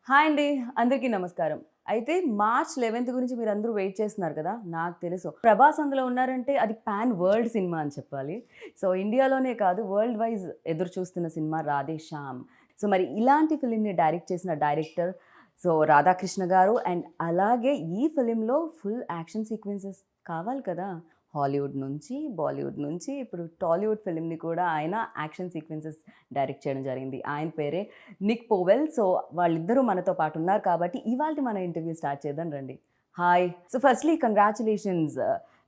Hi అండి. అందరికీ నమస్కారం. అయితే మార్చ్ 11 గురించి మీరందరూ వెయిట్ చేస్తున్నారు కదా! నాకు తెలుసు. ప్రభాస్ అందులో ఉన్నారంటే అది పాన్ వరల్డ్ సినిమా అని చెప్పాలి. సో, ఇండియాలోనే కాదు వరల్డ్ వైజ్ ఎదురు చూస్తున్న సినిమా 'రాధే శ్యామ్'. సో, మరి ఇలాంటి ఫిల్మ్‌ని డైరెక్ట్ చేసిన డైరెక్టర్ రాధాకృష్ణ గారు అండ్ అలాగే ఈ ఫిల్మ్‌లో ఫుల్ యాక్షన్ సీక్వెన్సెస్ కావాలి కదా! హాలీవుడ్ నుంచి, బాలీవుడ్ నుంచి ఇప్పుడు టాలీవుడ్ ఫిల్మ్‌ని కూడా ఆయన యాక్షన్ సీక్వెన్సెస్ డైరెక్ట్ చేయడం జరిగింది. ఆయన పేరే నిక్ పోవెల్. సో, వాళ్ళిద్దరూ మనతో పాటు ఉన్నారు కాబట్టి ఇవాల్టి మన ఇంటర్వ్యూ స్టార్ట్ చేద్దాం రండి. Hi. So, firstly congratulations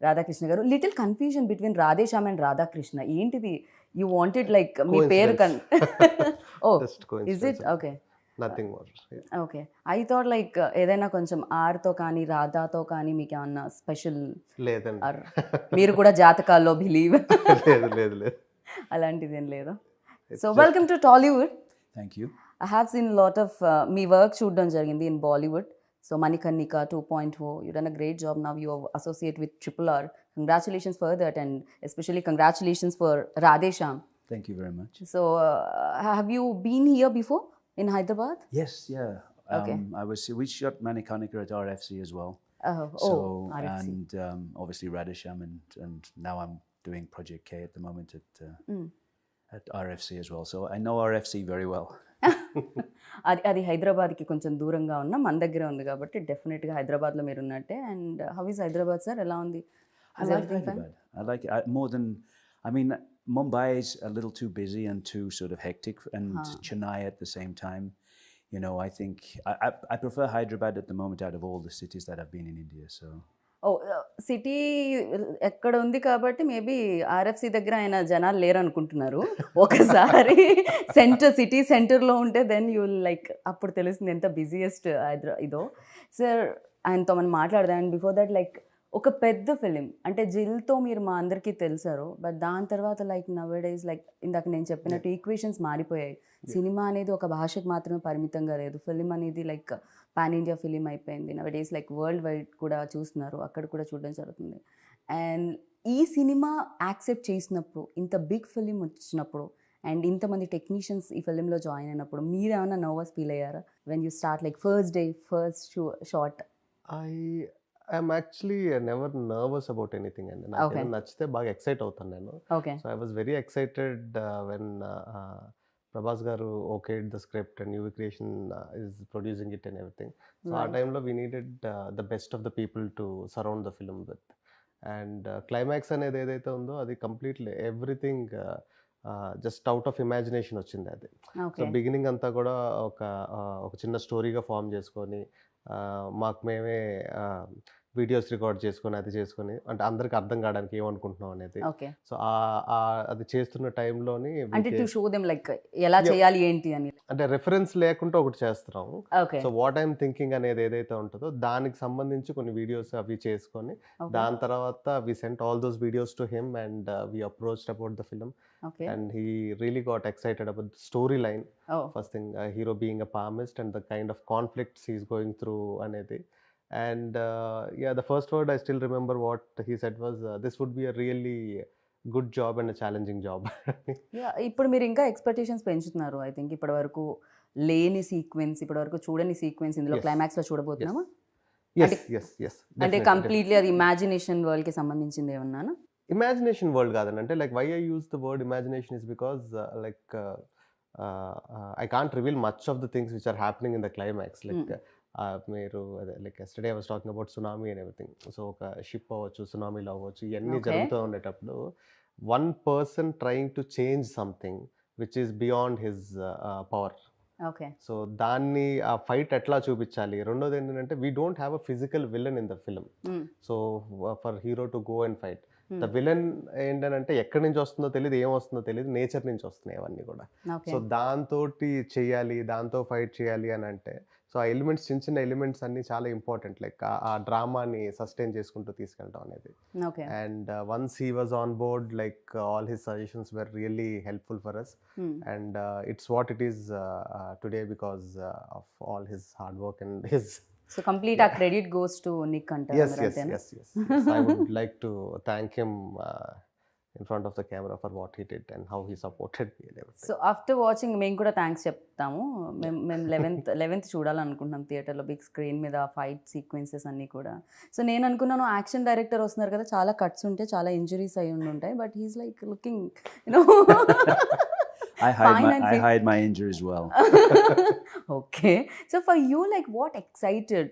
Radhakrishna garu. Little confusion between Radhe Shyam and Radhakrishna. ఏంటిది? యూ వాంటెడ్ లైక్ మీ పేరు oh! Just is coincidence. It? Okay. Nothing more. Yeah. Okay. I thought like ఏదైనా కొంచెం ఆర్‌తో కానీ, రాధాతో కానీ మీకేమన్నా స్పెషల్ లేదండి. ఆర్ మీరు కూడా జాతకాల్లో బిలీవ్ లేదు, లేదు, లేదు. అలాంటిదేం లేదా? It's so, just welcome to Tollywood. Thank you. I have seen a lot of మీ వర్క్ చూడడం జరిగింది in Bollywood. So, 'Manikarnika 2.0' you done a great job. Now you are associate with triple R. Congratulations for that and especially congratulations for Radhe Shyam. Thank you very much. So, have you been here before in Hyderabad? Yes, yeah. Okay. We shot Manikarnika at RFC as well. Oh, So, RFC. and obviously Radhesham and now I'm doing Project K at the moment at RFC as well. So I know RFC very well. అది అది హైదరాబాద్‌కి కొంచెం దూరంగా ఉన్న మన దగ్గరే ఉంది కాబట్టి డెఫినెట్‌గా హైదరాబాద్‌లో మీరున్నట్టే. And how is Hyderabad sir? ఎలా ఉంది? I Is like everything fine? Hyderabad. I like it more than, I mean, Mumbai is a little too busy and too sort of hectic, and Chennai at the same time. You know, I think I prefer Hyderabad at the moment out of all the cities that I've been in India. So oh! City ఎక్కడ ఉంది కాబట్టి maybe RFC దగ్గర ఆయన జనాలు లేరనుకుంటున్నారు. ఒకసారి city సెంటర్‌లో ఉంటే then you will like అప్పుడు తెలుస్తుంది ఎంత బిజియెస్ట్ ఇదో. సార్ ఆయనతో మనం మాట్లాడదాం. అండ్ బిఫోర్ దట్ లైక్ ఒక పెద్ద ఫిలిం అంటే 'జిల్'తో మీరు మా అందరికీ తెలిసారు. బట్ దాని తర్వాత లైక్ నౌఎడేస్ లైక్ ఇందాక నేను చెప్పినట్టు ఈక్వేషన్స్ మారిపోయాయి. సినిమా అనేది ఒక భాషకు మాత్రమే పరిమితంగా లేదు. ఫిలిం అనేది లైక్ పాన్ ఇండియా ఫిలిం అయిపోయింది. నౌఎడేస్ లైక్ వరల్డ్ వైడ్ కూడా చూస్తున్నారు. అక్కడ కూడా చూడడం జరుగుతుంది. అండ్ ఈ సినిమా యాక్సెప్ట్ చేసినప్పుడు, ఇంత బిగ్ ఫిలిం వచ్చినప్పుడు అండ్ ఇంతమంది టెక్నీషియన్స్ ఈ ఫిలింలో జాయిన్ అయినప్పుడు మీరేమన్నా నర్వస్ ఫీల్ అయ్యారా? When you start like first day, first shot? I am actually never nervous about anything అండి. Okay. నాకేదైనా నచ్చితే బాగా ఎక్సైట్ అవుతాను నేను. Okay. So I was very excited when Prabhas గారు okayed the script and UV Creation is producing it and everything. So ఆ Right. టైంలో we needed the best of the people to surround the film with. And climax అనేది ఏదైతే ఉందో అది completely everything just out of imagination వచ్చింది అది. So okay. Beginning అంతా కూడా ఒక ఒక చిన్న స్టోరీగా ఫామ్ చేసుకొని మాకు మేమే వీడియోస్ రికార్డ్ చేసుకొని అది చేసుకొని అంటే అందరికి అర్థం కావడానికి ఏమనుకుంటున్నాం అనేది. ఓకే. సో అది చేస్తున్న టైంలోని అంటే టు షో దెమ్ లైక్ ఎలా Yeah. చేయాలి ఏంటి అని. అంటే రెఫరెన్స్ లేకుండా ఒకటి చేస్తున్నాం. Okay. So what I'm thinking అనేది ఏదైతే ఉంటుందో దానికి సంబంధించి కొన్ని వీడియోస్ అవి చేసుకొని ఓకే. దాని తర్వాత we sent all those videos to him and we approached about the film okay. and he really got excited about the storyline. Oh! First thing, hero being a palmist and the kind of conflicts he's going through anedi. And yeah, the first word I still remember what he said was this would be a really good job and a challenging job. Yeah! ఇప్పుడు మీరు ఇంకా expectations పెంచుతున్నారు. I think ఇప్పటివరకు లేని sequence, ఇప్పటివరకు చూడని sequence ఇందులో Yes. క్లైమాక్స్‌లో చూడబోతున్నామా? Yes, అంటే- yes, yes. అంటే Definitely, కంప్లీట్‌లీ అది ఇమాజినేషన్ వరల్డ్‌కి సంబంధించింది ఏమన్నానా? imagination world కాదండి. అంటే like why I use the word imagination is because I can't reveal much of the things which are happening in the climax. Like మీరు అదే like yesterday I was talking about tsunami and everything. So ఒక ship అవ్వచ్చు, సునామీలో అవ్వచ్చు, ఇవన్నీ Okay. జరుగుతూ ఉండేటప్పుడు one person trying to change something which is beyond his power. Okay. So దాన్ని ఆ ఫైట్ ఎట్లా చూపించాలి. రెండోది ఏంటంటే we don't have a physical villain in the film. So for hero to go and fight the villain ఏంటంటే ఎక్కడి నుంచి వస్తుందో తెలియదు, ఏం వస్తుందో తెలియదు, నేచర్ నుంచి వస్తున్నాయి అవన్నీ కూడా. ఓకే. సో దాంతో చెయ్యాలి, దాంతో ఫైట్ చేయాలి అని అంటే సో ఆ ఎలిమెంట్స్, చిన్న చిన్న ఎలిమెంట్స్ అన్నీ చాలా ఇంపార్టెంట్. లైక్ ఆ డ్రామాని సస్టైన్ చేసుకుంటూ తీసుకెళ్ళడం అనేది. Okay. And once he was on board like all his suggestions were really helpful for us. And it's what it is today because of all his hard work and his. So complete ఆ credit goes to Nick అంటారు Yes, మీరు yes, అంతేనా? yes, yes, yes. I would like to thank him in front of the camera for what he did and how he supported me and everything. So after watching మేము కూడా thanks చెప్తాము. మేము 11th చూడాలనుకుంటున్నాం థియేటర్లో big screen మీద fight sequences అన్నీ కూడా. So నేను అనుకున్నాను యాక్షన్ డైరెక్టర్ వస్తున్నారు కదా, చాలా కట్స్ ఉంటాయి, చాలా ఇంజురీస్ అయి ఉంటాయి, but he's like looking I hide my injury as well. Okay. So for you like what excited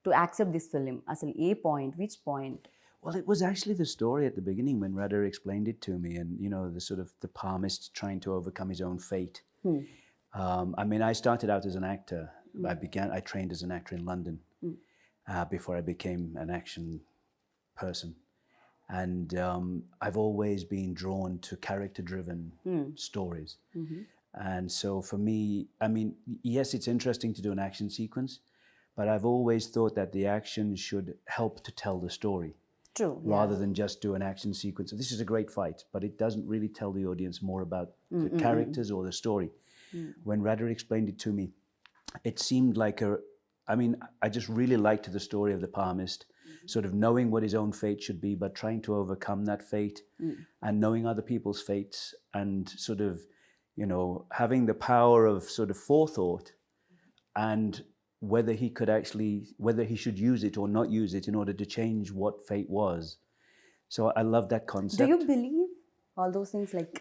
to accept this film? అసలు ఏ point, which point? Well, it was actually the story at the beginning when Radha explained it to me, and the sort of the palmist trying to overcome his own fate. I mean, I started out as an actor. I trained as an actor in London before I became an action person, and I've always been drawn to character-driven stories. And so for me, I mean, yes, it's interesting to do an action sequence, but I've always thought that the action should help to tell the story. True. Rather than just do an action sequence. This is a great fight, but it doesn't really tell the audience more about the characters or the story. When Radha explained it to me, it seemed like I just really liked the story of the palmist, sort of knowing what his own fate should be, but trying to overcome that fate and knowing other people's fates and sort of, having the power of sort of forethought and whether he should use it or not use it in order to change what fate was. So I love that concept. Do you believe all those things? Like,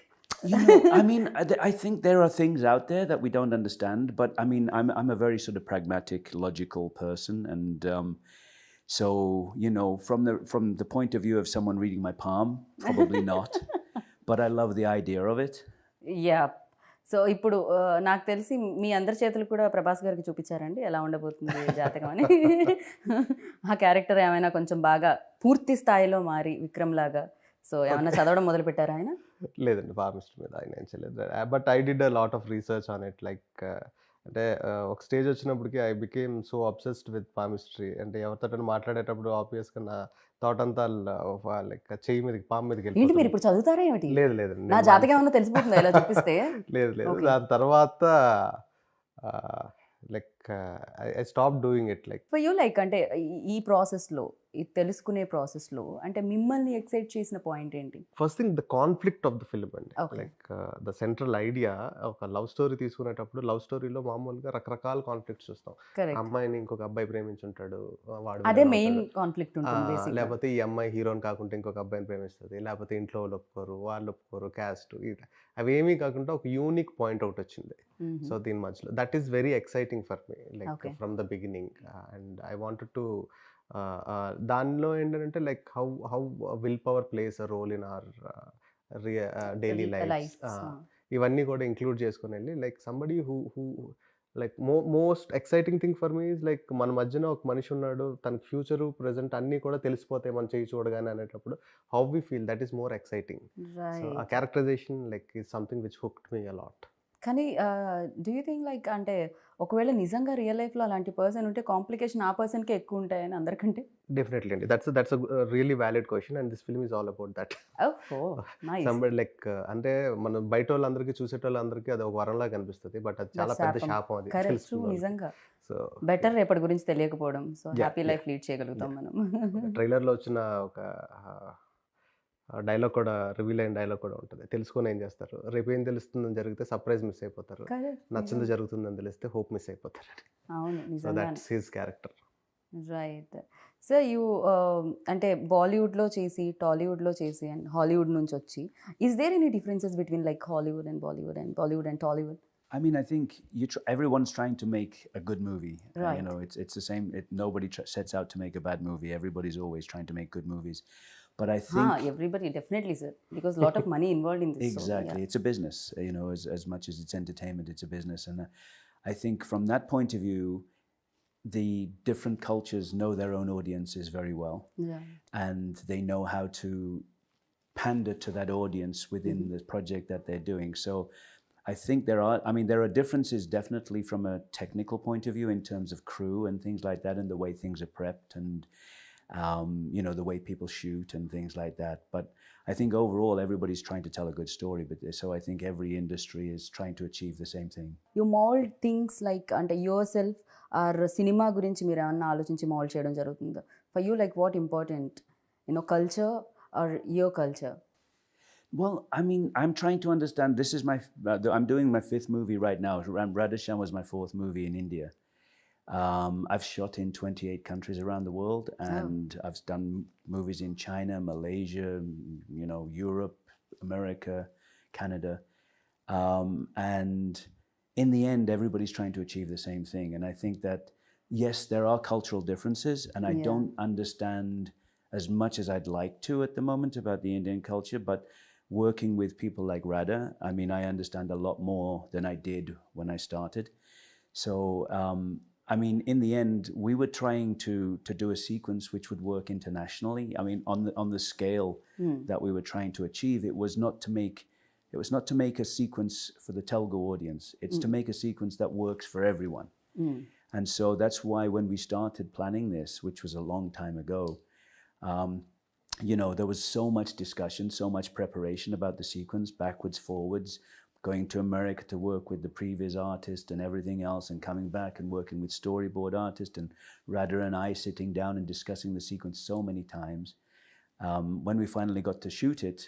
I mean, I think there are things out there that we don't understand, but I mean, I'm a very sort of pragmatic, logical person, and so from the point of view of someone reading my palm, probably not, but I love the idea of it. Yeah. So ఇప్పుడు నాకు తెలిసి మీ అందరి చేతులు కూడా ప్రభాస్ గారికి చూపించారండి ఎలా ఉండబోతుంది జాతకం అని. ఆ క్యారెక్టర్ ఏమైనా కొంచెం బాగా పూర్తి స్థాయిలో మారి విక్రమ్ లాగా సో ఏమైనా చదవడం మొదలు పెట్టారా ఆయన? లేదండి, ఫార్మిస్ట్ మీద ఆయన ఏం చేయలేదు. But I did a lot of research on it. Like అంటే ఒక స్టేజ్ వచ్చినప్పటికి I became so obsessed with palmistry. అంటే ఎవరితో మాట్లాడేటప్పుడు ఆబ్వియస్గా నా థాట్ అంతా లైక్ చెయ్యి మీదకి పాము మీదకి ఏంటి మీరు ఇప్పుడు చదువుతారా ఏమిటి? లేదు లేదండి, నా జాతకం ఏమన్నా తెలిసిపోతుందా ఇలా చూపిస్తే? లేదు లేదు. దాని తర్వాత like I stop doing it. Like for you like అంటే ఈ ప్రాసెస్లో, ఈ తెలుసుకునే ప్రాసెస్లో అంటే మిమ్మల్ని ఎక్సైట్ చేసిన పాయింట్ ఏంటి? First thing the conflict of the film అండి. Okay. Like the central idea, ఒక లవ్ స్టోరీ తీసుకునేటప్పుడు లవ్ స్టోరీలో మామూలుగా రకరకాల కాన్ఫ్లిక్ట్స్ చూస్తాం. కరెక్ట్. అమ్మాయిని ఇంకొక అబ్బాయి ప్రేమించుంటాడు, వాడు అదే విలన్ మెయిన్ అవుతాడు. కాన్ఫ్లిక్ట్ ఉంటుంది బేసిక్. లేకపోతే ఈ అమ్మాయి హీరోని కాకుండా ఇంకొక అబ్బాయిని ప్రేమిస్తుంది, లేకపోతే ఇంట్లో వాళ్ళు ఒప్పుకోరు, వాళ్ళు ఒప్పుకోరు, క్యాస్ట్, అవేమీ కాకుండా ఒక యూనిక్ పాయింట్ ఒకటి వచ్చింది. సో దీని మధ్యలో that is very exciting for me, like Okay. From the beginning. And I wanted to దానిలో ఏంటంటే like how will power plays a role in our daily life. ఇవన్నీ కూడా ఇంక్లూడ్ చేసుకుని వెళ్ళి like somebody who like most exciting thing for me is like మన మధ్యన ఒక మనిషి ఉన్నాడు, తన ఫ్యూచరు ప్రెజెంట్ అన్నీ కూడా తెలిసిపోతాయి మనం చేయి చూడగానే అనేటప్పుడు how we feel, that is more exciting. So ఆ characterization like is something which hooked me a lot. కానీ డూ యూ థింక్ లైక్ అంటే ఒకవేళ నిజంగా రియల్ లైఫ్లో అలాంటి పర్సన్ ఉంటే కాంప్లికేషన్ ఆ పర్సన్కే ఎక్కువ ఉంటాయని అందరికంటే? డెఫినెట్లీ అండి, that's really valid question and this film is all about that. Somebody like అంటే మనం బయట వాళ్ళందరికీ చూసేటోళ్ళందరికీ అది ఒక వరంలా కనిపిస్తుంది, బట్ అది చాలా పెద్ద శాపం. అది కరెక్ట్, నిజంగా. సో బెటర్ రేపటి గురించి తెలియకపోవడం, సో హ్యాపీ లైఫ్ లీడ్ చేయగలుగుతాం మనం. ట్రైలర్లో వచ్చిన ఒక డైలాగ్ కూడా, రివీల్ అయిన డైలాగ్ కూడా ఉంటుంది. తెలుసుకొని ఏం చేస్తారు, రేపు ఏం తెలుస్తుందని జరిగితే సర్ప్రైజ్ మిస్ అయిపోతారు, నచ్చింది జరుగుతుందని తెలిస్తే హోప్ మిస్ అయిపోతారు. అవును, సో నిజంగా. That's his character. Right. So you అంటే బాలీవుడ్లో చేసి, టాలీవుడ్లో చేసి అండ్ హాలీవుడ్ నుంచి వచ్చి, is there any differences between like Hollywood and Bollywood and Bollywood and Tollywood? I mean, I think everyone's trying to make a good movie. Right. It's the same. Nobody sets out to make a bad movie. Everybody's always trying to make good movies. But I think everybody definitely, sir, because a lot of money involved in this. exactly, So, yeah. it's a business. As much as it's entertainment, it's a business. And I think from that point of view, the different cultures know their own audiences very well, Yeah. and they know how to pander to that audience within the project that they're doing. So I think there are differences definitely from a technical point of view in terms of crew and things like that, and the way things are prepped, and the way people shoot and things like that. But I think overall everybody's trying to tell a good story. But so I think every industry is trying to achieve the same thing. You mold things like అంటే yourself or cinema గురించి మీరు ఏమన్నా ఆలోచించి mould చేయడం జరుగుతుందా? For you, like what important, culture or your culture? Well, I mean, I'm trying to understand. This is I'm doing my 5th movie right now. Radhe Shyam was my 4th movie in India. I've shot in 28 countries around the world, and I've done movies in China, Malaysia, Europe, America, Canada. And in the end, everybody's trying to achieve the same thing. And I think that, yes, there are cultural differences, and I don't understand as much as I'd like to at the moment about the Indian culture, but working with people like Radha, I mean, I understand a lot more than I did when I started. So, I mean, in the end, we were trying to do a sequence which would work internationally. I mean, on the scale that we were trying to achieve, it was not to make a sequence for the Telugu audience. It's to make a sequence that works for everyone. And so that's why when we started planning this, which was a long time ago, there was so much discussion, so much preparation about the sequence, backwards, forwards, going to America to work with the previous artist and everything else, and coming back and working with storyboard artist, and Radha and I sitting down and discussing the sequence so many times. When we finally got to shoot it,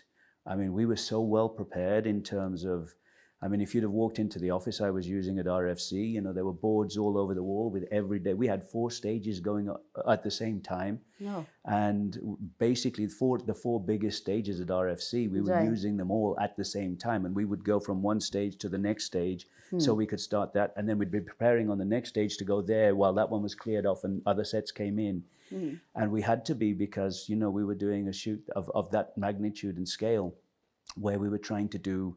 I mean, we were so well prepared in terms of, I mean, if you'd have walked into the office I was using at RFC, there were boards all over the wall with every day. We had 4 stages going at the same time. No. And basically the 4 biggest stages at RFC, we were using them all at the same time. And we would go from one stage to the next stage so we could start that. And then we'd be preparing on the next stage to go there while that one was cleared off and other sets came in. And we had to be, because, we were doing a shoot of that magnitude and scale, where we were trying to do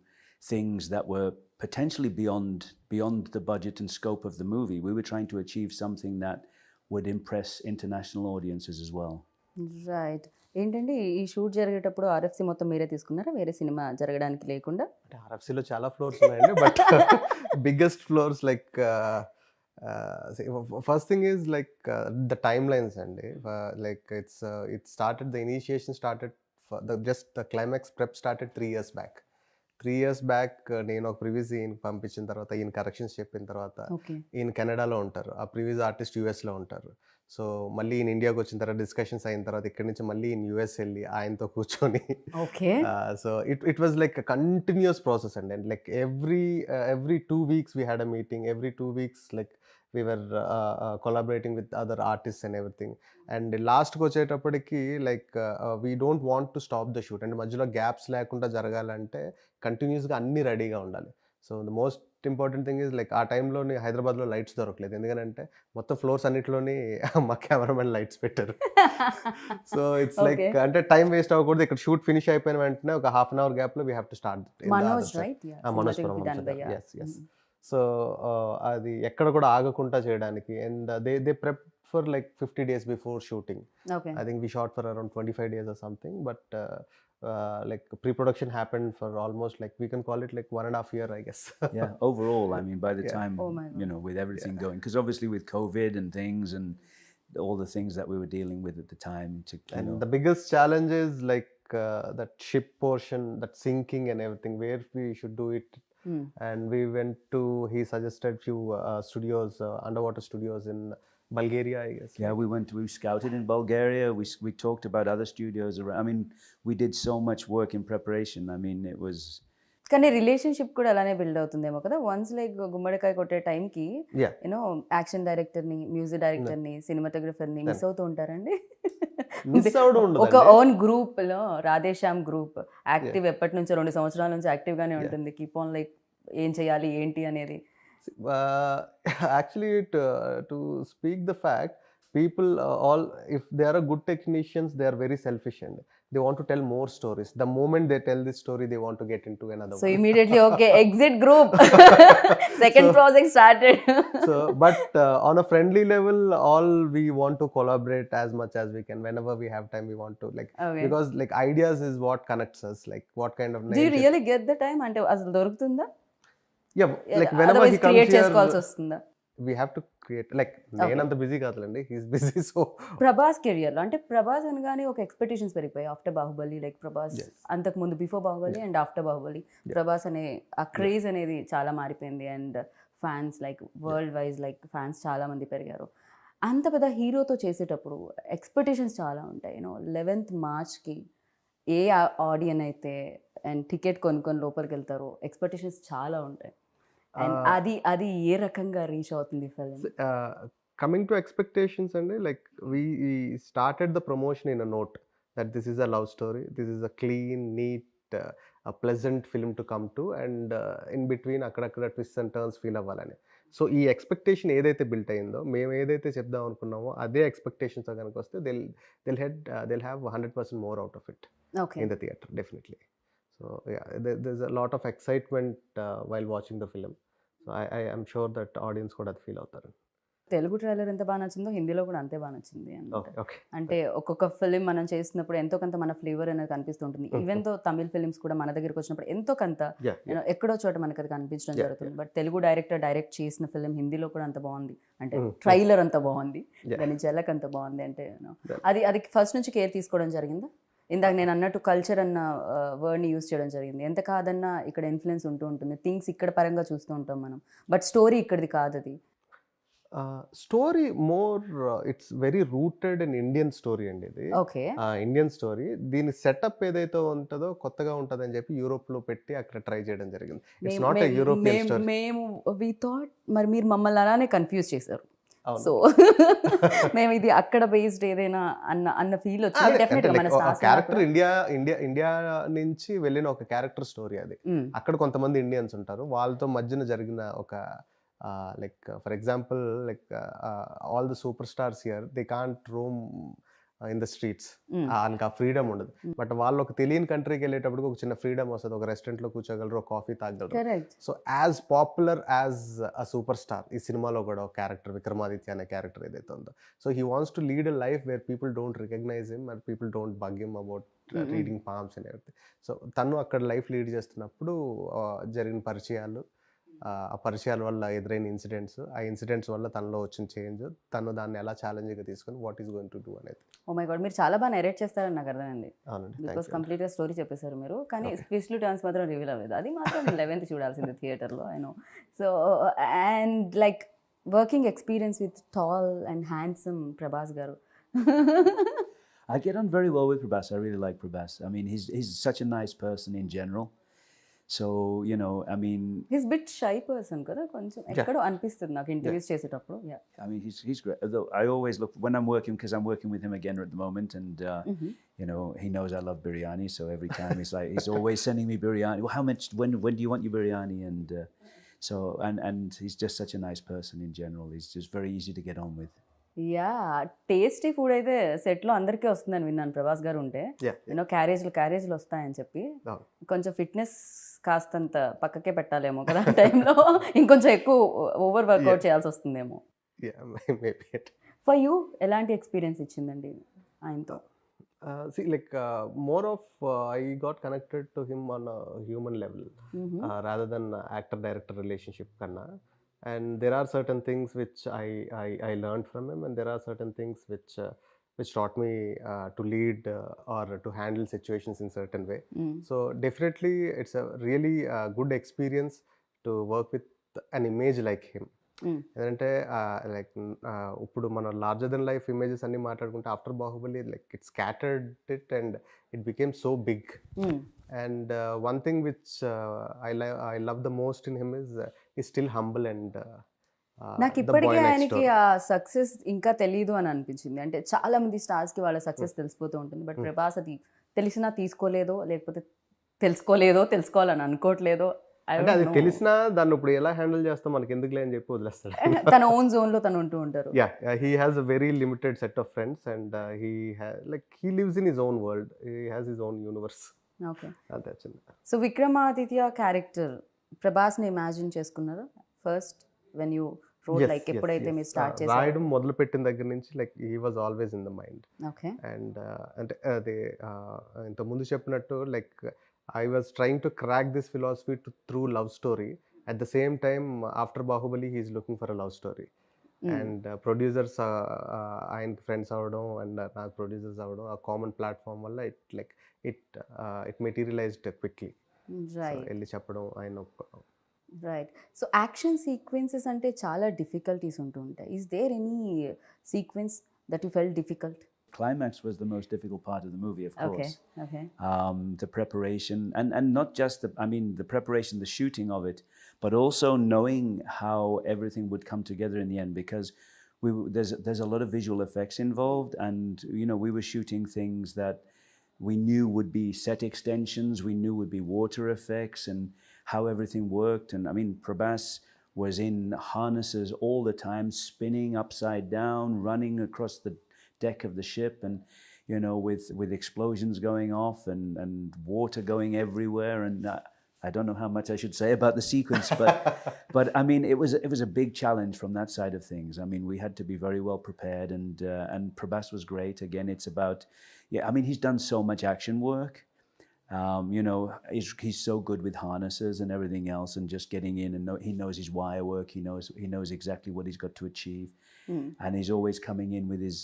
things that were potentially beyond the budget and scope of the movie. We were trying to achieve something that would impress international audiences as well. Right. ఏంటంటే ఈ shoot జరిగేటప్పుడు RFC మొత్తం మీరే తీసుకున్నారా, వేరే cinema జరగడానికి లేకుండా? అంటే ఆర్ఎఫ్సిలో చాలా ఫ్లోర్స్ ఉన్నాయండి, but biggest flaws like first thing is like the time lines అండి. Like it started, the initiation started, just the climax prep started 3 years back. 3 years back నేను ఒక ప్రివ్యూస్ ఈయనకి పంపించిన తర్వాత, ఈయన కరెక్షన్స్ చెప్పిన తర్వాత, ఈయన కెనడాలో ఉంటారు, ఆ ప్రివ్యూస్ ఆర్టిస్ట్ యూఎస్లో ఉంటారు. సో మళ్ళీ ఈయన ఇండియాకి వచ్చిన తర్వాత డిస్కషన్స్ అయిన తర్వాత ఇక్కడి నుంచి మళ్ళీ ఈయన యూఎస్ వెళ్ళి ఆయనతో కూర్చొని, so it was like continuous process అండి. And like every 2 weeks we had a meeting, every 2 weeks like we were collaborating with other artists and everything. And లాస్ట్కి వచ్చేటప్పటికి like we don't want to stop the shoot. అంటే మధ్యలో gaps లేకుండా జరగాలంటే కంటిన్యూస్గా అన్నీ రెడీగా ఉండాలి. So the most important thing is like ఆ టైంలోని హైదరాబాద్లో లైట్స్ దొరకలేదు, ఎందుకంటే మొత్తం ఫ్లోర్స్ అన్నిటిలోని మా కెమెరామెన్ లైట్స్ పెట్టారు. సో ఇట్స్ లైక్ అంటే టైం వేస్ట్ అవ్వకూడదు. ఇక్కడ షూట్ ఫినిష్ అయిపోయిన వెంటనే ఒక half an hour గ్యాప్లో we have to start. Manoj so అది ఎక్కడ కూడా ఆగకుండా చేయడానికి. And they prep for like 50 days before shooting. I think we shot for around 25 days or something, but like pre-production happened for almost like, we can call it like 1.5 years, I guess. Yeah, overall, I mean, by the time, with everything going, because obviously with COVID and things and all the things that we were dealing with at the time. The biggest challenge is like that ship portion, that sinking and everything, where we should do it. And we went to, he suggested few studios, underwater studios in Bulgaria, I guess. Yeah, we scouted in Bulgaria. We talked about other studios around. I mean, we did so much work in preparation. I mean, it was. కానీ relationship కూడా అలానే build అవుతుందేమో కదా. Once like గుమ్మడికాయ కొట్టే టైంకి action డైరెక్టర్ని, music డైరెక్టర్ని, సినిమాటోగ్రఫర్ని మిస్ అవుతూ ఉంటారండి. ఒక ఓన్ గ్రూప్ లో రాధేశ్యామ్ గ్రూప్ యాక్టివ్ ఎప్పటి నుంచో 2 సంవత్సరాల నుంచి యాక్టివ్ గానే ఉంటుంది. కీప్ ఆన్ లైక్ ఏం చేయాలి ఏంటి అనేది. Actually, to speak the fact, people all, if they are a good technicians, they are very selfish and they want to tell more stories. The moment they tell this story, they want to get into another so one. Immediately, okay, exit group. Second project started. So but on a friendly level, all we want to collaborate as much as we can. Whenever we have time, we want to like, because like ideas is what connects us, like what kind of. Do you really get the time ante asalu dorugtunda? Yeah, like whenever he comes here, we have to create, like నేనంత busy కాదులండి, he's busy. So Prabhas career లో అంటే ప్రభాస్ అనగానే ఒక expectations పెరిగిపోయాయి after Baahubali. Like Prabhas అంతకు ముందు before Baahubali and after Baahubali Prabhas అనే ఆ క్రేజ్ అనేది చాలా మారిపోయింది. And fans like world wise like fans చాలా మంది పెరిగారు. అంత పెద్ద హీరోతో చేసేటప్పుడు ఎక్స్పెక్టేషన్స్ చాలా ఉంటాయి. 11th March ఏ ఆడియన్ అయితే అండ్ టికెట్ కొనుక్కొని లోపలికి వెళ్తారో ఎక్స్పెక్టేషన్స్ చాలా ఉంటాయి. అండ్ అది ఏ రకంగా రీచ్ అవుతుంది ఫిల్మ్? కమింగ్ టు ఎక్స్పెక్టేషన్స్ అండి, like we started the promotion in a note that this is a love story, this is a clean neat pleasant film to come to, and in between అక్కడక్కడ twist and turns feel అవ్వాలని. So ఈ expectation ఏదైతే built అయిందో, మేము ఏదైతే చెప్దాం అనుకున్నామో అదే ఎక్స్పెక్టేషన్స్ కనుక వస్తే they'll have 100% more out of it okay. in the theater, definitely. So yeah, there's a lot of excitement while watching the film. So I am sure that audience కూడా అది ఫీల్ అవుతారు. తెలుగు ట్రైలర్ ఎంత బాగా నచ్చిందో హిందీలో కూడా అంతే బాగా నచ్చింది అనమాట. Okay okay. అంటే ఒక్కొక్క ఫిలిం మనం చేస్తున్నప్పుడు ఎంతో కొంత మన ఫ్లేవర్ అనేది కనిపిస్తుంటుంది. ఈవెన్ తో తమిళ్ ఫిలిమ్స్ కూడా మన దగ్గరికి వచ్చినప్పుడు ఎంతో కొంత ఎక్కడో చోట మనకు అది కనిపించడం జరుగుతుంది. బట్ తెలుగు డైరెక్టర్ డైరెక్ట్ చేసిన ఫిలిం హిందీలో కూడా అంత బాగుంది అంటే ట్రైలర్ అంత బాగుంది, దాని జలక్ అంత బాగుంది అంటే అది ఫస్ట్ నుంచి కేర్ తీసుకోవడం జరిగిందా? ఇందాక నేను అన్నట్టు కల్చర్ అన్న వర్డ్ని యూజ్ చేయడం జరిగింది. ఎంత కాదన్నా ఇక్కడ ఇన్ఫ్లుయెన్స్ ఉంటూ ఉంటుంది, థింగ్స్ ఇక్కడ పరంగా చూస్తూ ఉంటాం మనం, బట్ స్టోరీ ఇక్కడిది కాదు. అది story more it's very rooted in Indian story అండి ఇది. ఓకే. ఇండియన్ స్టోరీ, దీని సెటప్ ఏదైతే ఉంటుందో కొత్తగా ఉంటుంది అని చెప్పి యూరోప్ లో పెట్టి అక్కడ ట్రై చేయడం జరిగింది. It's not a European story. మేము వి థాట్ మరి మీరు మమ్మల్ని అలానే కన్ఫ్యూజ్ చేశారు. సో మేము ఇది అక్కడ బేస్డ్ ఏదైనా అన్న ఫీల్ వచ్చింది. డెఫినెట్గా మన క్యారెక్టర్ ఇండియా నుంచి వెళ్ళిన ఒక క్యారెక్టర్ స్టోరీ అది. అక్కడ కొంతమంది ఇండియన్స్ ఉంటారు, వాళ్ళతో మధ్యన జరిగిన ఒక like for example, like all the superstars here, they can't roam in the streets. వాళ్ళకి ఆ ఫ్రీడమ్ ఉండదు. బట్ వాళ్ళు ఒక తెలియని కంట్రీకి వెళ్ళేటప్పుడు ఒక చిన్న ఫ్రీడమ్ వస్తుంది. ఒక రెస్టారెంట్లో కూర్చోగలరు, ఒక కాఫీ తాగలరు. So as popular as a super star ఈ సినిమాలో కూడా ఒక క్యారెక్టర్ విక్రమాదిత్య అనే క్యారెక్టర్ ఏదైతే ఉందో, so he wants to lead a life where people don't recognise him and people don't bug him about reading palms and everything. So తను అక్కడ life lead చేస్తున్నప్పుడు జరిగిన పరిచయాలు, ఆ పరిచయాల వల్ల ఎదురైన ఇన్సిడెంట్స్, ఆ ఇన్సిడెంట్స్ వల్ల తనలో వచ్చిన చేంజ్, తను దాన్ని ఎలా ఛాలెంజ్గా తీసుకొని what is going to do అనేది. ఓ మై గాడ్, మీరు చాలా బాగా నెరేట్ చేస్తారని నాకు అర్థమైంది. అవునండి, బికాస్ కంప్లీట్గా స్టోరీ చెప్పేశారు మీరు, కానీ ట్విస్ట్లు టర్న్స్ మాత్రం రివీల్ అవ్వలేదు. అది మాత్రం 11th చూడాల్సింది థియేటర్లో, I know. So and like working experience with tall and handsome Prabhas గారు. I get on very well with Prabhas. I really like Prabhas. I mean, he's such a nice person in general. So, you know, I mean, he's bit shy person kada koncham ekkado అనిపిస్తుంది నాకు interviews చేసేటప్పుడు. I mean, he's great. Although I always look when I'm working, because I'm working with him again at the moment, and you know, he knows I love biryani, so every time he's always sending me biryani. Well, how much when do you want your biryani? And so and he's just such a nice person in general. He's just very easy to get on with. Yeah, tasty food అయితే సెట్లో అందరికీ వస్తుందని విన్నాను ప్రభాస్ గారు ఉంటే. You know క్యారేజ్లు వస్తాయని చెప్పి కొంచెం ఫిట్నెస్ కాస్తంత పక్కకే పెట్టాలేమో కదా టైంలో, ఇంకొంచెం ఎక్కువ ఓవర్ వర్కౌట్ చేయాల్సి వస్తుందేమో. ఫర్ యూ ఎలాంటి ఎక్స్పీరియన్స్ ఇచ్చిందండి ఆయనతో? See, like more of I got connected to him on a human level rather than actor-director relationship kanna. And there are certain things which I learned from him, and there are certain things which taught me to lead or to handle situations in certain way. So definitely it's a really good experience to work with an image like him. ఎందుకంటే like ఇప్పుడు మన larger than life images అన్ని మాట్లాడుకుంటే after Baahubali like it scattered it and it became so big. And one thing which I love the most in him is still humble and నాకు ఇప్పటికీ ఆయనకి ఆ success ఇంకా తెలియదు అని అనిపించింది. అంటే చాలా మంది స్టార్స్కి వాళ్ళ సక్సెస్ తెలిసిపోతూ ఉంటుంది, బట్ ప్రభాస్ అది తెలిసినా తీసుకోలేదో, లేకపోతే తెలుసుకోవాలని అనుకోవట్లేదో. అంటే అది తెలిసినా దాన్ని ఇప్పుడు ఎలా హ్యాండిల్ చేస్తాం మనకి ఎందుకులే అని చెప్పి వదిలేస్తాడు. తన ఓన్ జోన్ లో తను ఉంటూ ఉంటారు. He has a very limited set of friends and he lives in his own world, he has his own universe. Okay, అంతే చిన్న. సో విక్రమాదిత్య క్యారెక్టర్ ప్రభాస్ ని ఇమాజిన్ చేసుకున్నారా first when you road, like ఎప్పుడైతే మీరు స్టార్ట్ చేశారు? రాయడం మొదలు పెట్టిన దగ్గర నుంచి like he was always in the mind. Okay. And అంటే అది ఇంత ముందు చెప్పినట్టు like I was trying to crack this philosophy through love story. At the same time, after Bahubali, he is looking for a love story. And producers, ఆయన friends avadam and నాకు producers avadam, a common platform valla it materialized quickly. Right. So elli చెప్పడం ఆయన. Right. So action sequences అంటే చాలా difficulties ఉంటూ ఉంటాయి. Is there any sequence that you felt difficult? climax was the most difficult part of the movie, of course. Okay. The preparation, and not just the preparation, the shooting of it, but also knowing how everything would come together in the end, because there's a lot of visual effects involved, and we were shooting things that we knew would be set extensions, we knew would be water effects, and how everything worked. And Prabhas was in harnesses all the time, spinning upside down, running across the deck of the ship, and with explosions going off and water going everywhere. And I don't know how much I should say about the sequence, but it was a big challenge from that side of things. We had to be very well prepared, and Prabhas was great. Again, it's about he's done so much action work. He's so good with harnesses and everything else, and just getting in, and he knows his wire work. He knows exactly what he's got to achieve, and he's always coming in with his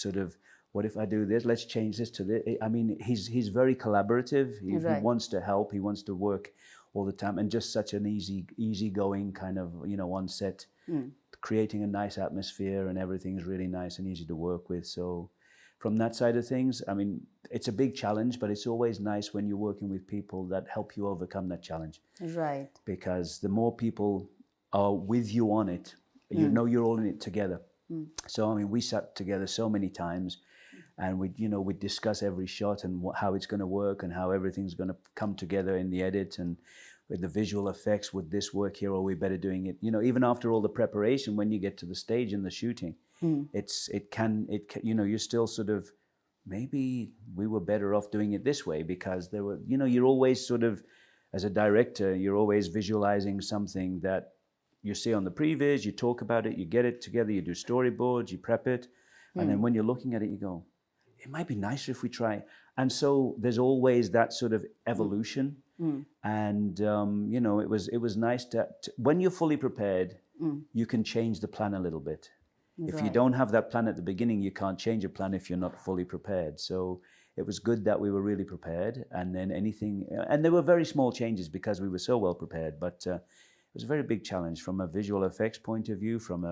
sort of, what if I do this? Let's change this to this. He's very collaborative. He wants to help. He wants to work all the time, and just such an easygoing kind of on set, creating a nice atmosphere, and everything's really nice and easy to work with. So from that side of things, it's a big challenge, but it's always nice when you're working with people that help you overcome that challenge. Right. Because the more people are with you on it, you're all in it together. So we sat together so many times, and we'd discuss every shot and how it's going to work, and how everything's going to come together in the edit, and with the visual effects, would this work here, or are we better doing it? Even after all the preparation, when you get to the stage and the shooting, it can you're still sort of, maybe we were better off doing it this way, because there were you're always sort of, as a director, you're always visualizing something that you see on the previs, you talk about it, you get it together, you do storyboards, you prep it, and then when you're looking at it, you go, it might be nicer if we try. And so there's always that sort of evolution. And it was nice to when you're fully prepared, you can change the plan a little bit. If you don't have that plan at the beginning, you can't change a plan if you're not fully prepared. So it was good that we were really prepared, and then and there were very small changes because we were so well prepared, but it was a very big challenge from a visual effects point of view, from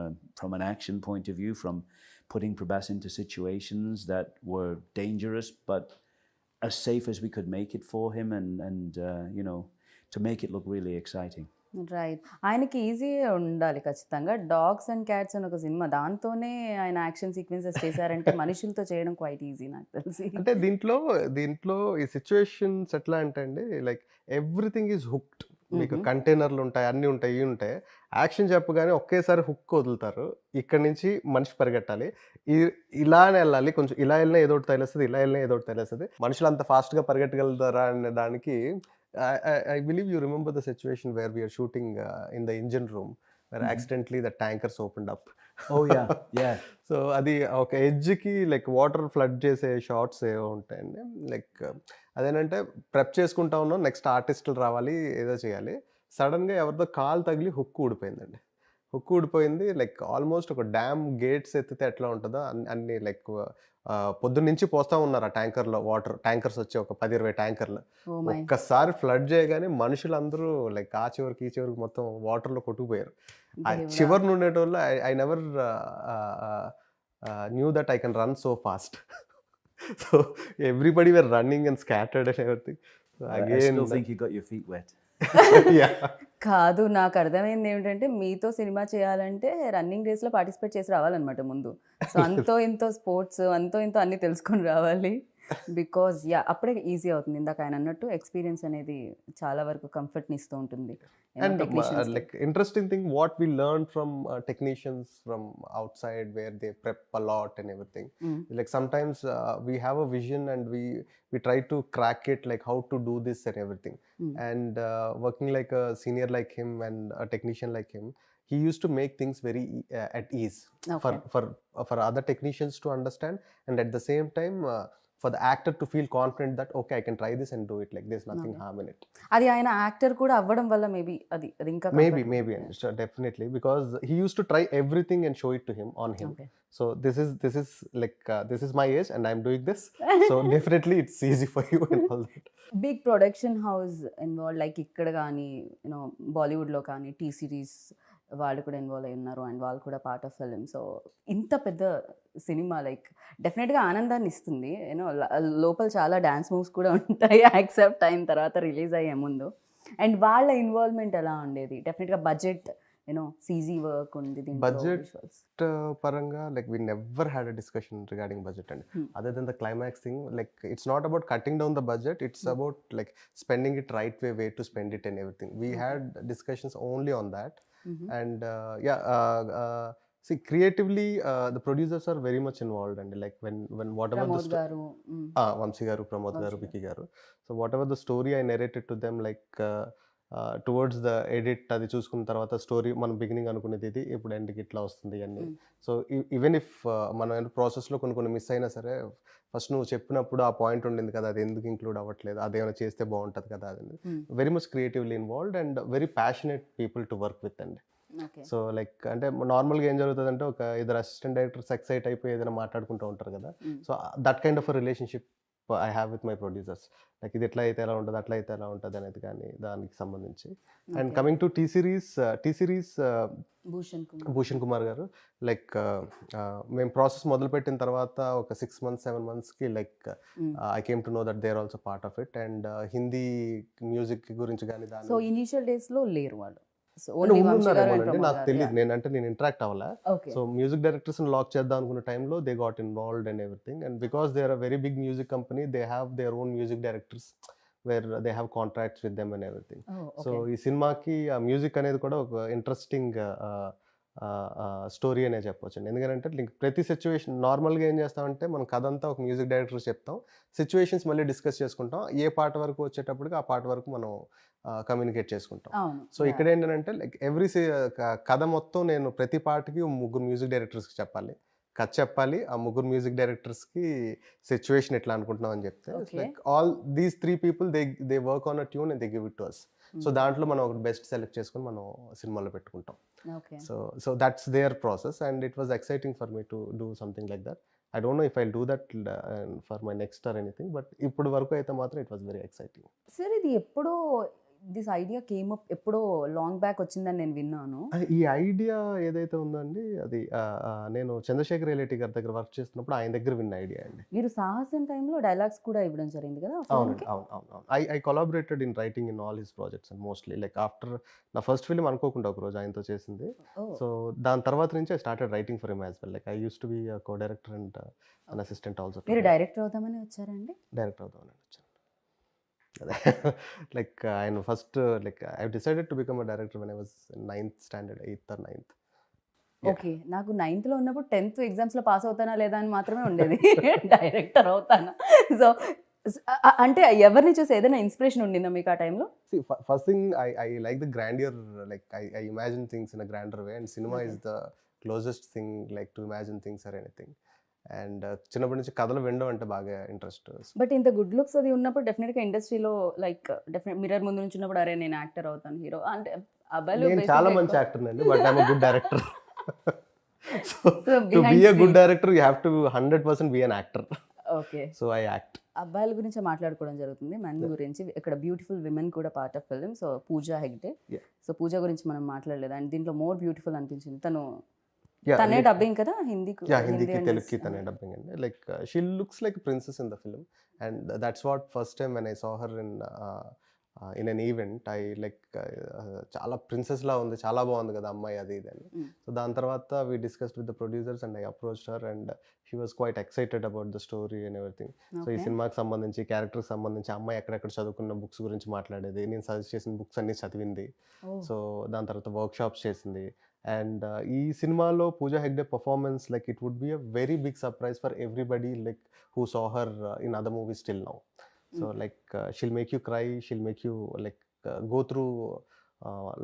an action point of view, from putting Prabhas into situations that were dangerous, but as safe as we could make it for him, and to make it look really exciting. Right. ఆయనకి ఈజీగా ఉండాలి ఖచ్చితంగా. Dogs and cats అని ఒక cinema, దాంతోనే ఆయన action sequences చేశారంటే మనుషులతో చేయడం క్వైట్ ఈజీ నాకు తెలిసి. అంటే దీంట్లో ఈ సిచ్యువేషన్స్ ఎట్లా అంటే అండి, లైక్ ఎవ్రీథింగ్ ఈజ్ హుక్డ్. మీకు కంటైనర్లు ఉంటాయి, అన్నీ ఉంటాయి, ఇవి ఉంటాయి. యాక్షన్ చెప్పగానే ఒకేసారి హుక్ వదులుతారు. ఇక్కడ నుంచి మనిషి పరిగెట్టాలి, ఇలానే వెళ్ళాలి, కొంచెం ఇలా వెళ్ళినా ఏదో ఒకటి తెలుస్తుంది, ఇలా వెళ్ళినా ఏదో ఒకటి తెలుస్తుంది. మనుషులు అంత ఫాస్ట్గా పరిగెట్టగలుగుతారా అనే దానికి I believe you remember the situation where we are shooting in the engine room, where accidentally the tankers opened up. Oh yeah. So అది ఒక ఎడ్జ్కి లైక్ వాటర్ ఫ్లడ్ చేసే షార్ట్స్ ఏవో ఉంటాయండి. లైక్ అదేంటంటే ప్రెప్ చేసుకుంటా ఉన్నాం, నెక్స్ట్ ఆర్టిస్టులు రావాలి, ఏదో చేయాలి. సడన్గా ఎవరిదో కాలు తగిలి హుక్ ఊడిపోయిందండి. హుక్ ఊడిపోయింది. లైక్ ఆల్మోస్ట్ ఒక డ్యామ్ గేట్స్ ఎత్తితే ఎట్లా ఉంటుందో అన్ని లైక్ పొద్దున్నుంచి పోస్తూ ఉన్నారు ఆ ట్యాంకర్లో వాటర్. ట్యాంకర్స్ వచ్చి ఒక 10-20 ట్యాంకర్లు ఒక్కసారి ఫ్లడ్ చేయగానే మనుషులందరూ లైక్ ఆ చివరికి ఈ చివరికి మొత్తం వాటర్లో కొట్టుకుపోయారు. ఆ చివరి ఉండేటోళ్ళు I never knew that I can run so fast. So everybody were running and scattered and everything. I still think you got your feet wet. కాదు, నాకు అర్థమైంది ఏమిటంటే, మీతో సినిమా చేయాలంటే రన్నింగ్ రేస్లో పార్టిసిపేట్ చేసి రావాలన్నమాట ముందు. సో అంతో ఇంతో స్పోర్ట్స్, అంతో ఇంతో అన్నీ తెలుసుకొని రావాలి. బికాజ్ అప్పుడే ఈజీ అవుతుంది. ఇందాక ఆయన అన్నట్టు ఎక్స్పీరియన్స్ అనేది చాలా వరకు కంఫర్ట్ని ఇస్తూ ఉంటుంది. And like interesting thing, what we learned from technicians from outside, where they prep a lot and everything. Like sometimes we have a vision and we try to crack it, like how to do this and everything. And working like a senior like him and a technician like him, he used to make things very at ease for other technicians to understand, and at the same time for the actor to feel confident that okay, I can try this and do it, like there's nothing harm in it. అది ఆయన actor కూడా అవ్వడం వల్ల maybe అది ఇంకా maybe and sure, definitely, because he used to try everything and show it to him on him. So this is like this is my age and I'm doing this, so definitely it's easy for you and all that. Big production house involve, like ఇక్కడ కానీ బాలీవుడ్లో కానీ T series వాళ్ళు కూడా involve అయి ఉన్నారు and వాళ్ళు కూడా పార్ట్ ఆఫ్ ఫిలిం. సో ఇంత పెద్ద సినిమా లైక్ డెఫినెట్గా ఆనందాన్ని ఇస్తుంది. యూనో లోపల చాలా డ్యాన్స్ మూవ్స్ కూడా ఉంటాయి యాక్సెప్ట్ అయిన తర్వాత రిలీజ్ అయ్యే ముందు. అండ్ వాళ్ళ ఇన్వాల్వ్మెంట్ ఎలా ఉండేది? డెఫినెట్గా బడ్జెట్ యూనో సీజీ వర్క్ ఉంది దీంట్లో. Budget visuals. పరంగా like we never had a discussion regarding budget అండి. Other than the climax thing, like it's not about cutting down the budget, it's about like spending it right way to spend it and everything. We had discussions only on that. And see, creatively the producers are very much involved, and like when whatever the Pramod గారు Vamsi garu, Pramod garu, Vamsi Vicky garu, so whatever the story I narrated to them, like towards the edit అది చూసుకున్న తర్వాత story మనం beginning అనుకునేది ఇది ఇప్పుడు ఎండ్కి ఇట్లా వస్తుంది అన్ని. సో ఈవెన్ ఇఫ్ మనం ప్రాసెస్లో కొన్ని మిస్ అయినా సరే ఫస్ట్ నువ్వు చెప్పినప్పుడు ఆ పాయింట్ ఉండింది కదా, అది ఎందుకు ఇంక్లూడ్ అవ్వట్లేదు, అదేమైనా చేస్తే బాగుంటుంది కదా, అది very much creatively involved and very passionate people to work with అండి. ఓకే. సో లైక్ అంటే నార్మల్గా ఏం జరుగుతుంది అంటే ఒక ఇద్దరు అసిస్టెంట్ డైరెక్టర్స్ ఎక్సైట్ అయిపోయి ఏదైనా మాట్లాడుకుంటూ ఉంటారు కదా. So that kind of relationship I have with my producers. Like ఇది ఎట్లా అయితే ఎలా ఉంటుంది, అట్లా అయితే ఎలా ఉంటుంది అనేది కానీ దానికి సంబంధించి. And coming to T Series Bhushan Kumar గారు, లైక్ మేము ప్రాసెస్ మొదలుపెట్టిన తర్వాత ఒక 6 months 7 monthsకి లైక్ I came to know that they are also part of it. And Hindi music గురించి కానీ దాని సో ఇనిషియల్ డేస్లో లేరు వాళ్ళు. సో ఉన్నారేమోనండి, నాకు తెలియదు, నేను ఇంటరాక్ట్ అవ్వలే. Okay. So music directors lock చేద్దాం అనుకున్న టైంలో they got involved and everything. And because they are a very big music company, they have their own music directors where they have contracts with them and everything. So ఈ సినిమాకి ఆ music అనేది కూడా ఒక interesting story అనే చెప్పొచ్చు. ఎందుకంటే ప్రతి సిచ్యువేషన్ నార్మల్గా ఏం చేస్తామంటే మనం కథ అంతా ఒక మ్యూజిక్ డైరెక్టర్ చెప్తాం, సిచ్యువేషన్స్ మళ్ళీ డిస్కస్ చేసుకుంటాం, ఏ పాట వరకు వచ్చేటప్పటికి ఆ పాట వరకు మనం కమ్యూనికేట్ చేసుకుంటాం. సో ఇక్కడ ఏంటంటే లైక్ కథ మొత్తం నేను ప్రతి పాటకి 3 మ్యూజిక్ డైరెక్టర్స్కి చెప్పాలి, కథ చెప్పాలి, ఆ 3 మ్యూజిక్ డైరెక్టర్స్కి సిచ్యువేషన్ ఎట్లా అనుకుంటున్నాం అని చెప్తే like all these 3 people they work on a tune and they give it to us. So దాంట్లో మనం ఒక బెస్ట్ సెలెక్ట్ చేసుకొని మనం సినిమాలో పెట్టుకుంటాం. So that's their process and it was exciting for me to do something like that. I don't know if I'll do that for my next or anything, but ఇప్పుడు వరకు అయితే మాత్రం it was very exciting. Sir ఇది ఎప్పుడో this idea came up ఎప్పుడో long back వచ్చిందని నేను విన్నాను. ఈ ఐడియా ఏదైతే ఉందో అండి, అది నేను చంద్రశేఖర్ ఎలేటి గారి దగ్గర వర్క్ చేస్తున్నప్పుడు ఆయన దగ్గర విన్న ఐడియా అండి. మీరు సాహసం టైంలో డైలాగ్స్ కూడా ఇవ్వడం జరిగింది కదా? అవునండి, అవును. I collaborated in writing in all his projects and mostly like after నా ఫస్ట్ ఫిల్మ్ అనుకోకుండా ఒక రోజు ఆయనతో చేసింది. సో దాని తర్వాత నుంచి I started writing for him as well. Like I use to be co director and an assistant also. మీరు డైరెక్టర్ అవుతామని వచ్చారండి? డైరెక్టర్ అవుతామని వచ్చాను. లైక్ ఆయన first like I decided to become a director when I was 9th standard, 8th or 9th. Okay. నాకు 9th ఉన్నప్పుడు 10th ఎగ్జామ్స్లో pass అవుతానా లేదా అని మాత్రమే ఉండేది, డైరెక్టర్ అవుతానా. సో అంటే ఎవరిని చూసి ఏదైనా ఇన్స్పిరేషన్ ఉండిందా మీకు ఆ టైంలో? First thing I like the grandeur, like I imagine things in a grander way and cinema is the closest thing like to imagine things or anything. And చిన్నప్పటి నుంచి కథలు వినడం అంటే బాగా ఇంట్రెస్ట్. బట్ ఇంత గుడ్ లుక్స్ అది ఉన్నప్పుడు డెఫినెట్గా ఇండస్ట్రీలో లైక్ డెఫినెట్ మిర్రర్ ముందు నుంచి ఉన్నప్పుడు అరే నేను యాక్టర్ అవుతాను, హీరో అంటే అబ్బాయిలు నేను చాలా మంచి యాక్టర్ అండి, but I'm a good director. So to be a good director you have to 100% be an actor. Okay. So I act. అబ్బాయిల గురించి మాట్లాడుకోవడం జరుగుతుంది, మెన్ గురించి. ఇక్కడ బ్యూటిఫుల్ విమెన్ కూడా part of film. So Pooja Hegde. So Pooja గురించి మనం మాట్లాడలేదు అండ్ దీంట్లో మోర్ బ్యూటిఫుల్ అనిపించింది. తనే డబ్బింగ్ కదా హిందీకి తెలుగుకి తనే డబ్బింగ్ అండి. Like she looks like princess in the film and that's what first time when I saw her in an event I like చాలా ప్రిన్సెస్ లా ఉంది, చాలా బాగుంది కదా అమ్మాయి అది ఇది అని. సో దాని తర్వాత we discussed with the producers and I approached her and she was quite excited about the story and everything. So ఈ సినిమాకి సంబంధించి క్యారెక్టర్కి సంబంధించి అమ్మాయి ఎక్కడెక్కడ చదువుకున్న బుక్స్ గురించి మాట్లాడేది, నేను సజెస్ట్ చేసిన బుక్స్ అన్ని చదివింది. సో దాని తర్వాత వర్క్ షాప్స్ చేసింది. అండ్ ఈ సినిమాలో Pooja Hegde performance like it would be a very big surprise for everybody like who saw her in other movies still now. So like she'll make you cry, she'll make you like go through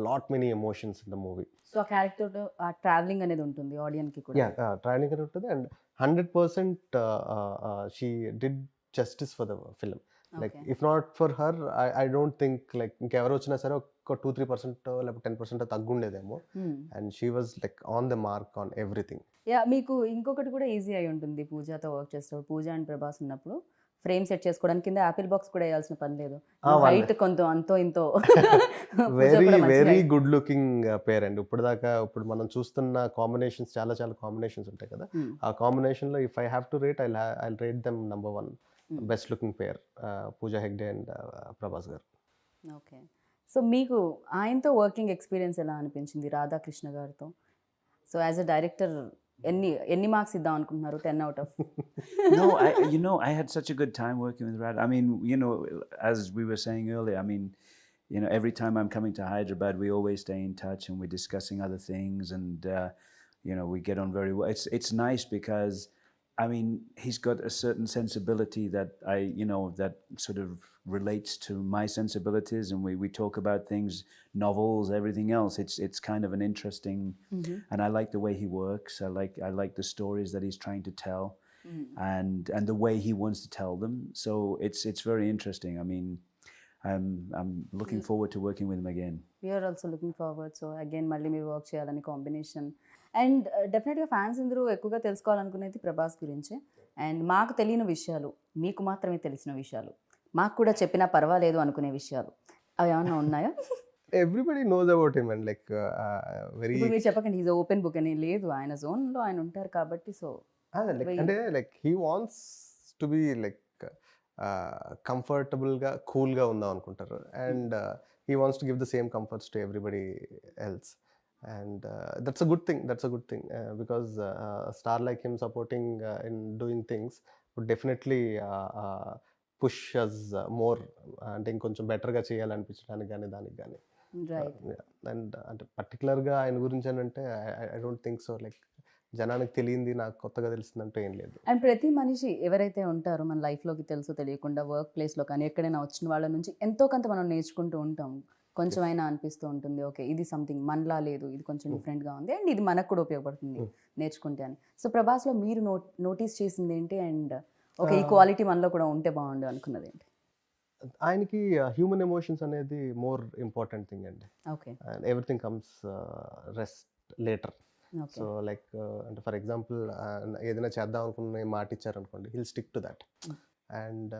lot many emotions in the movie. So ఆ character ఆ travelling అనేది ఉంటుంది ఆడియన్స్కి కూడా. Travelling అనేది ఉంటుంది and 100% she did justice for the film. Like if not for her I don't think like ఇంకెవరు వచ్చినా సరే ఒక 2-3% లేకపోతే 10% తగ్గుండేదేమో. And she was like on the mark on everything. మీకు ఇంకొకటి కూడా ఈజీ అయి ఉంటుంది పూజాతో వర్క్ చేసేటప్పుడు. పూజ అండ్ ప్రభాస్ ఉన్నప్పుడు ఫ్రేమ్ సెట్ చేసుకోవడానికి కింద యాపిల్ బాక్స్ కూడా వేయాల్సిన పని లేదు. వాళ్ళే. హైట్ కొంత అంతో ఇంతో పూజ వెరీ కూడా మంచి వెరీ height. గుడ్ లుకింగ్ పేర్ అండి. ఇప్పుడు మనం చూస్తున్న కాంబినేషన్స్ చాలా చాలా కాంబినేషన్స్ ఉంటాయి కదా. Hmm. ఆ కాంబినేషన్లో if I have to rate I rate them number 1 best looking pair, Pooja Hegde and Prabhas గారు. ఓకే. సో మీకు ఆయనతో వర్కింగ్ ఎక్స్పీరియన్స్ ఎలా అనిపించింది రాధాకృష్ణ గారితో? సో యాజ్ అ డైరెక్టర్ ఎన్ని మార్క్స్ ఇద్దాం అనుకుంటున్నారు 10 out of? No, I had such a good time working with Radha. I mean, as we were saying earlier, I mean, every time I'm coming to Hyderabad, we always stay in touch and we're discussing other things, and we get on very well. It's nice because, I mean, he's got a certain sensibility that that sort of relates to my sensibilities, and we talk about things, novels, everything else. It's kind of an interesting, and I like the way he works. I like the stories that he's trying to tell, and the way he wants to tell them. So it's very interesting. I mean, I'm looking forward to working with him again. We are also looking forward. So again మళ్ళీ మీరు work చేయాలని combination. And డెఫినెట్గా fans అందరూ ఎక్కువగా తెలుసుకోవాలనుకునేది ప్రభాస్ గురించే. And మాకు తెలియని విషయాలు, మీకు మాత్రమే తెలిసిన విషయాలు, మాకు కూడా చెప్పినా పర్వాలేదు అనుకునే విషయాలు అవి ఏమన్నా ఉన్నాయా? Everybody knows about him and like very, ఇప్పుడు మీరు చెప్పకండి ఈజ్ ఓపెన్ బుక్ అని. లేదు, ఆయన జోన్లో ఆయన ఉంటారు కాబట్టి. సో అంటే like he wants to be like కంఫర్టబుల్గా కూల్గా ఉందాం అనుకుంటారు. And he wants to give the same comforts to everybody else. And that's a good thing. Because a star like him supporting in doing things would definitely push us more, అంటే ఇంకొంచెం బెటర్గా చేయాలనిపించడానికి కానీ దానికి కానీ. రైట్. అండ్ అంటే పర్టికులర్గా ఆయన గురించి అని అంటే I don't think so. Like జనానికి తెలియంది నాకు కొత్తగా తెలిసిందంటే ఏం లేదు. అండ్ ప్రతి మనిషి ఎవరైతే ఉంటారో మన లైఫ్లోకి తెలుసో తెలియకుండా వర్క్ ప్లేస్లో కానీ ఎక్కడైనా వచ్చిన వాళ్ళ నుంచి ఎంతో కొంత మనం నేర్చుకుంటూ ఉంటాం. కొంచెమైనా అనిపిస్తూ ఉంటుంది, ఓకే ఇది సంథింగ్ మనలా లేదు, ఇది కొంచెం డిఫరెంట్గా ఉంది, అండ్ ఇది మనకు కూడా ఉపయోగపడుతుంది నేర్చుకుంటే అని. సో ప్రభాస్లో మీరు నోటీస్ చేసింది ఏంటి? అండ్ ఓకే ఈ క్వాలిటీ మనలో కూడా ఉంటే బాగుండు అనుకున్నది ఏంటి? ఆయనకి హ్యూమన్ ఎమోషన్స్ అనేది మోర్ ఇంపార్టెంట్ థింగ్ అండి. Okay. And everything comes rest later. So like అంటే ఫర్ ఎగ్జాంపుల్ ఏదైనా చేద్దాం అనుకున్న మాట ఇచ్చారనుకోండి, hill stick to that. And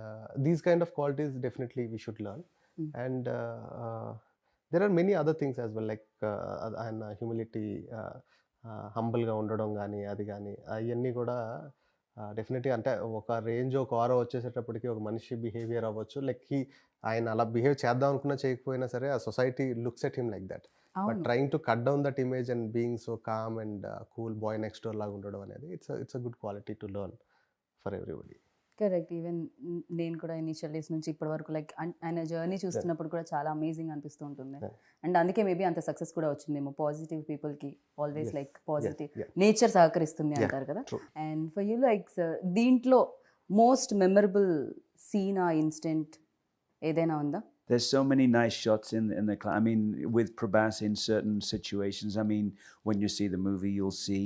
these kind of qualities definitely we should learn. And there are many other things as well, like ఆయన humility, హంబుల్గా ఉండడం కానీ అది కానీ అవన్నీ కూడా డెఫినెట్గా అంటే ఒక రేంజ్ ఒక ఆరో వచ్చేసేటప్పటికి ఒక మనిషి బిహేవియర్ అవ్వచ్చు, లైక్ ఆయన అలా బిహేవ్ చేద్దాం అనుకున్నా చేయకపోయినా సరే ఆ society looks at him like that. But trying to cut down that image and being so calm and cool bye next door లాగా ఉండడం అనేది it's a good quality to learn for everybody. Correct. Even నేను కూడా initial days నుంచి ఇప్పటి వరకు like ఆయన journey చూస్తున్నప్పుడు కూడా చాలా అమేజింగ్ అనిపిస్తూ ఉంటుంది. అండ్ అందుకే మేబీ అంత సక్సెస్ కూడా వచ్చిందేమో. పాజిటివ్ పీపుల్కి ఆల్వేస్ లైక్ పాజిటివ్ నేచర్ సహకరిస్తుంది అంటారు కదా. And for you like sir దీంట్లో మోస్ట్ మెమరబుల్ సీన్ ఆ ఇన్సిడెంట్ ఏదైనా ఉందా? There's so many nice shots in the I mean, with Prabhas in certain situations. I mean, when you see the movie, you'll see,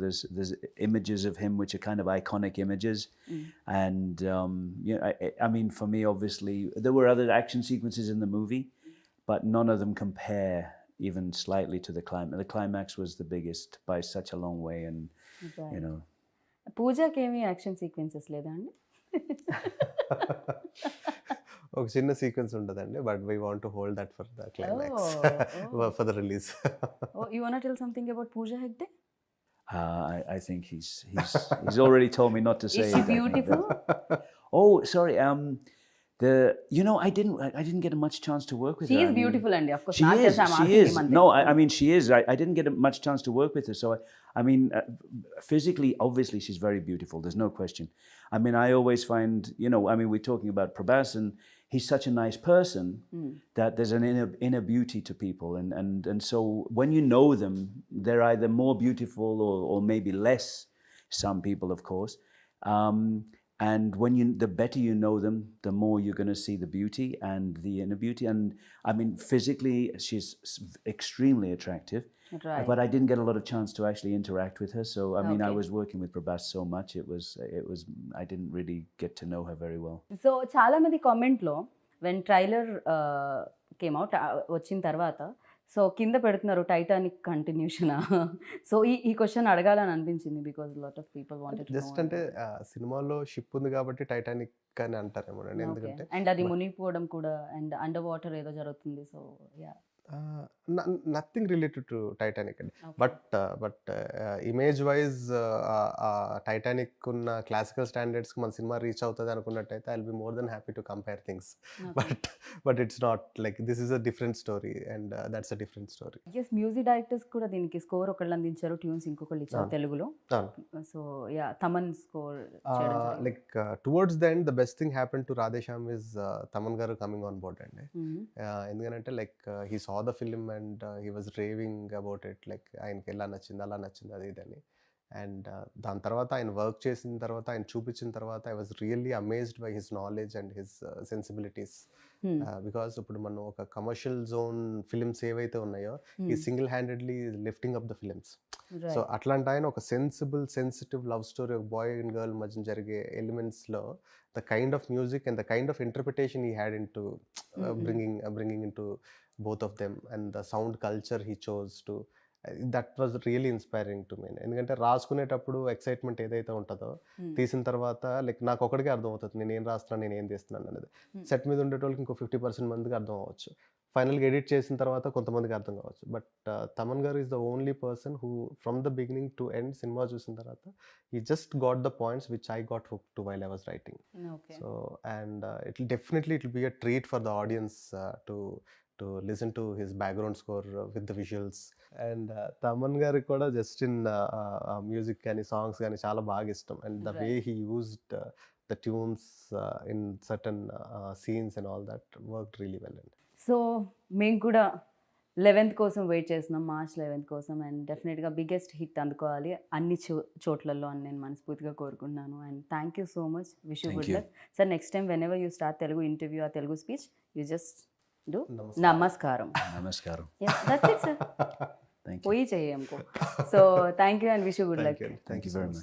there's images of him which are kind of iconic images. And, I mean, for me, obviously, there were other action sequences in the movie, but none of them compare even slightly to the climax. The climax was the biggest by such a long way. And, పూజాకి ఏమి action sequences లేదా అండి? ఒక చిన్న sequence ఉంటుందండి, but we want to hold that for the climax, for the release. You want to tell something about Pooja Hegde? I think he's already told me not to say. Is she beautiful? Oh, sorry. I didn't get much chance to work with her. She is beautiful, and of course, she is. No, I mean, she is. I didn't get much chance to work with her. So, I mean, physically, obviously, she's very beautiful. There's no question. I mean, I always find, we're talking about Prabhas, and he's such a nice person that there's an inner beauty to people. And so when you know them, they're either more beautiful or maybe less, some people, of course. And the better you know them, the more you're going to see the beauty and the inner beauty. And I mean, physically, she's extremely attractive. Right. But I didn't get a lot of chance to actually interact with her. So, I mean, Okay. I was working with Prabhas so much, it was, I didn't really get to know her very well. So చాలా మంది కామెంట్లో when trailer came out వచ్చిన తర్వాత so కింద పెడుతున్నారు Titanic continuation. So ఈ question అడగాలని అనిపించింది because lot of people wanted just అంటే సినిమాలో షిప్ ఉంది కాబట్టి టైటానిక్ అని అంటారేమో అండి, ఎందుకంటే అండ్ అది మునిగిపోవడం కూడా అండ్ అండర్ వాటర్ ఏదో జరుగుతుంది. So yeah nothing related to Titanic అండి. Okay. But image wise Titanic ఉన్న క్లాసికల్ స్టాండర్డ్స్కి మన సినిమా రీచ్ అవుతుంది అనుకున్నట్టయితే I will be more than happy to compare things. But it's not like this is a different story and that's a different story. Yes music directors కూడా దీనికి score ఒకళ్ళు అందించారు, ట్యూన్స్ ఇంకొకళ్ళు ఇచ్చారు తెలుగులో. So yeah Thaman score like towards the end the best thing happen to Radhe Shyam is Thaman గారు coming on board అండి. ఎందుకంటే like he saw the film and he was raving about it, like ఆయనకి ఎలా నచ్చింది అలా నచ్చింది అది ఇదని. అండ్ దాని తర్వాత ఆయన వర్క్ చేసిన తర్వాత ఆయన చూపించిన తర్వాత I was really amazed by his knowledge and his sensibilities. Because ఇప్పుడు మనం ఒక కమర్షియల్ జోన్ ఫిలిమ్స్ ఏవైతే ఉన్నాయో ఈ single handedly lifting up the films. So అట్లాంటి ఆయన ఒక సెన్సిటివ్ లవ్ స్టోరీ, ఒక బాయ్ అండ్ గర్ల్ మధ్య జరిగే ఎలిమెంట్స్లో the kind of music and the kind of interpretation he had in to bringing into both of them and the sound culture he chose to, that was really inspiring to me. ఎందుకంటే రాసుకునేటప్పుడు excitement ఏదైతే ఉంటుందో తీసిన తర్వాత like నాకు ఒకటికే అర్థం అవుతుంది నేను ఏం రాస్తున్నాను నేను ఏం తీస్తున్నాను అనేది. సెట్ మీద ఉండేటోళ్ళకి ఇంకో 50% మందికి అర్థం అవ్వచ్చు, ఫైనల్గా ఎడిట్ చేసిన తర్వాత కొంతమందికి అర్థం కావచ్చు. బట్ తమన్ గారు is the only person who from the beginning to end cinema చూసిన తర్వాత he just got the points which I got hooked to while I was writing. Okay. So and it will be a treat for the audience to listen to his background score with the visuals. And Taman garu kuda just in music కానీ songs కానీ చాలా బాగా ఇష్టం. And the way he used the tunes in certain scenes and all that worked really well. So మేము కూడా 11th కోసం wait చేస్తున్నాం, March 11th కోసం. అండ్ డెఫినెట్గా బిగ్గెస్ట్ హిట్ అందుకోవాలి అన్ని చోట్లలో అని నేను మనస్ఫూర్తిగా కోరుకుంటున్నాను. And thank you so much, wish you good luck sir. Next time when ever you start Telugu interview ఆ Telugu speech you just do నమస్కారం. Namaskaram. దట్స్ ఇట్ సార్, పోయి చెయ్యి हमको. So thank you and wish you good luck. Thank you very much.